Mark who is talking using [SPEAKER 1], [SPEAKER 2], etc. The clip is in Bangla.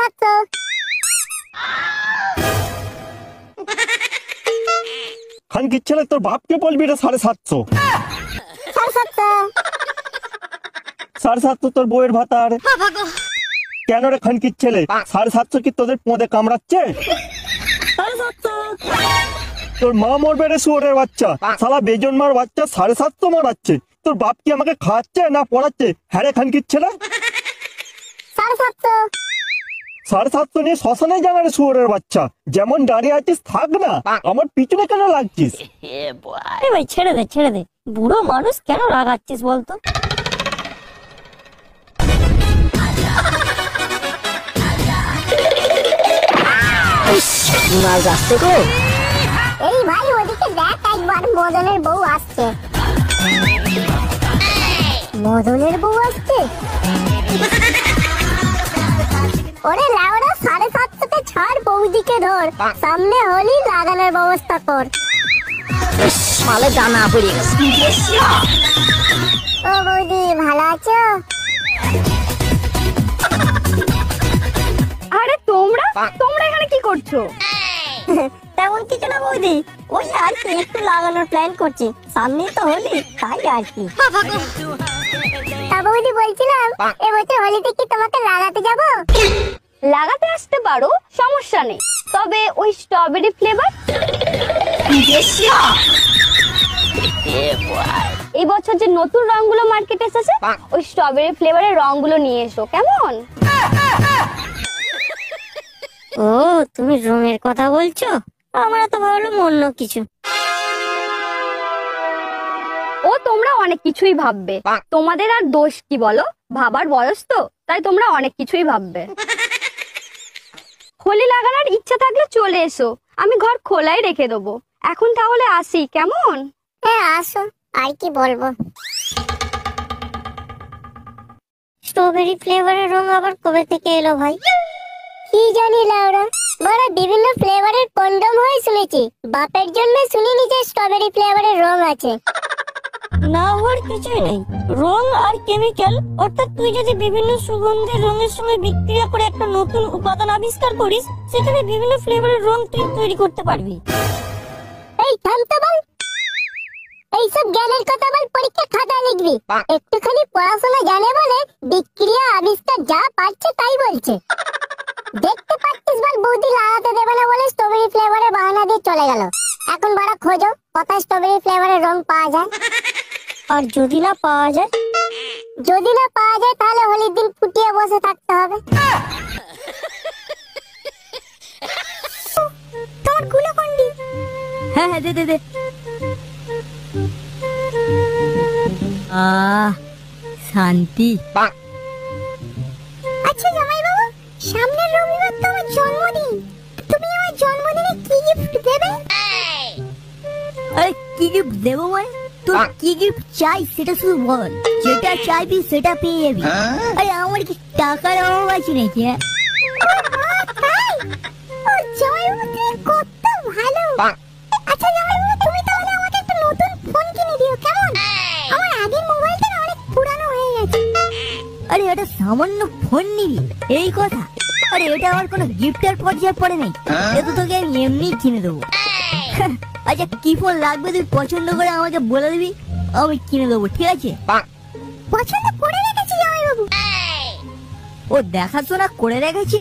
[SPEAKER 1] 750।
[SPEAKER 2] খানকির ছেলে, তোর বাপকে বলবি এটা 750।
[SPEAKER 1] 750।
[SPEAKER 2] 750 তোর বউয়ের ভাতার। কেন রে খানকির ছেলে, 750 কি তোদের পোঁদে কামড়াচ্ছে?
[SPEAKER 1] 750।
[SPEAKER 2] তোর মা মরবে রে শুয়োরের বাচ্চা, শালা বেজন মার বাচ্চা 750 মারাচ্ছে। তোর বাপ কি আমাকে খাওয়াচ্ছে না পড়াচ্ছে? হ্যাঁ রে খানকির ছেলে।
[SPEAKER 1] 750।
[SPEAKER 2] 750 নিয়ে শ্মশানে জানা রে শুয়োরের বাচ্চা। যেমন দাঁড়িয়ে আছিস থাক না, আমার পিছনে কেন লাগছিস?
[SPEAKER 1] ভাই ছেড়ে দে ছেড়ে দে, বুড়ো মানুষ কেন রাগাচ্ছিস বলতো? এই ভাই ওদিকে দেখ, একবার মদনের বউ আসছে। মদনের বউ আসছে? ওরে লাউড়া, 750 ছাড়, বৌদিকে ধর, সামনে হোলি লাগানোর ব্যবস্থা কর।
[SPEAKER 3] মালে জানা পড়ে গেছে।
[SPEAKER 1] ও বৌদি, ভালো আছো?
[SPEAKER 4] আরে তোমরা তোমরা এখানে কি করছো?
[SPEAKER 1] তেমন কিছু না বৌদি, ওই আর কি একটু লাগানোর প্ল্যান করছি, সামনে তো হোলি তাই আর কি। তা বৌদি বলছিলাম, এবছর হোলিতে কি তোমাকে লাগাতে যাব?
[SPEAKER 4] লাগাতে আসতে পারো, সমস্যা নেই, তবে ওই স্ট্রবেরি ফ্লেভার। এই বছর যে নতুন রংগুলো মার্কেটে এসেছে, ওই স্ট্রবেরি ফ্লেভারের রংগুলো নিয়ে এসো, কেমন?
[SPEAKER 1] ও, তুমি রঙের কথা বলছো, আমরা তো ভাবলাম অন্য কিছু।
[SPEAKER 4] ও তোমরা অনেক কিছুই ভাববে, তোমাদের আর দোষ কি বলো, ভাবার বয়স তো, তাই তোমরা অনেক কিছুই ভাববে। হোলি লাগানোর ইচ্ছা থাকলে চলে এসো, আমি ঘর খোলাই রেখে দেবো। এখন তাহলে আসি, কেমন?
[SPEAKER 1] হ্যাঁ আসো, আর কি বলবো। স্ট্রবেরি ফ্লেভারের রং আবার কবে থেকে এলো ভাই? কি জানি লাউরা, বড় বিভিন্ন ফ্লেভারের কন্ডম হয় শুনেছি, বাপের জন্য শুনিনি যে স্ট্রবেরি ফ্লেভারের রং আছে। না হওয়ার কিছুই নেই, রং আর কেমিক্যাল, অর্থাৎ তুই যদি বিভিন্ন সুগন্ধের রঙের সঙ্গে বিক্রিয়া করে একটা নতুন উপাদান আবিষ্কার করিস, সেখানে বিভিন্ন ফ্লেভারের রং তুই তৈরি করতে পারবি। এই থাম তো বল, এইসব জ্ঞানের কথা বল, পরীক্ষা খাতা লিখবি। একটুখানি পড়াশোনা জানে বলে বিক্রিয়া আবিষ্কার যা পারছে তাই বলছে। দেখতে পাচ্ছিস বল, বৌদি লাগাতে দেবে না বলে স্ট্রবেরি ফ্লেভারের বাহানা দিয়ে চলে গেল। এখন বড় খোঁজো কোথায় স্ট্রবেরি ফ্লেভারের রং পাওয়া যায়। আর যদি না পাওয়া যায়, তাহলে হোলির দিন ফুটিয়ে বসে থাকতে হবে। তোর গুলোকন্ডি।
[SPEAKER 3] হ্যাঁ হ্যাঁ, দে দে দে। শান্তি।
[SPEAKER 1] আচ্ছা জামাই বাবু, সামনের রবিবার তো আমার জন্মদিন, তুমি আমার জন্মদিনে কি গিফট দেবে?
[SPEAKER 3] আরে কি গিফট দেবো মানে? তোর কি গিফট চাই সেটা শুধু বল, যেটা চাইবি সেটা পেয়ে যাবি। আরে আমার কি টাকার অভাব আছে নাকি?
[SPEAKER 1] কত ভালো। আচ্ছা জামাই বাবু, তুমি তাহলে আমাকে একটা নতুন ফোন কিনে দিও, কেমন? আমার আগের মোবাইলটা অনেক পুরানো হয়ে গেছে।
[SPEAKER 3] আরে এটা সামান্য ফোন নিবি, এই কথা? আরে এটা আমার কোনো গিফটের পর্যায়ে পড়ে নাই, এটা তোকে আমি এমনি কিনে দেবো। আচ্ছা কি ফোন লাগবে তুই পছন্দ করে আমাকে বলে দিবি, আমি কিনে দেবো, ঠিক আছে?
[SPEAKER 1] পছন্দ করে রেখেছি জামাই বাবু।
[SPEAKER 3] ও দেখাশোনা করে রেখেছি,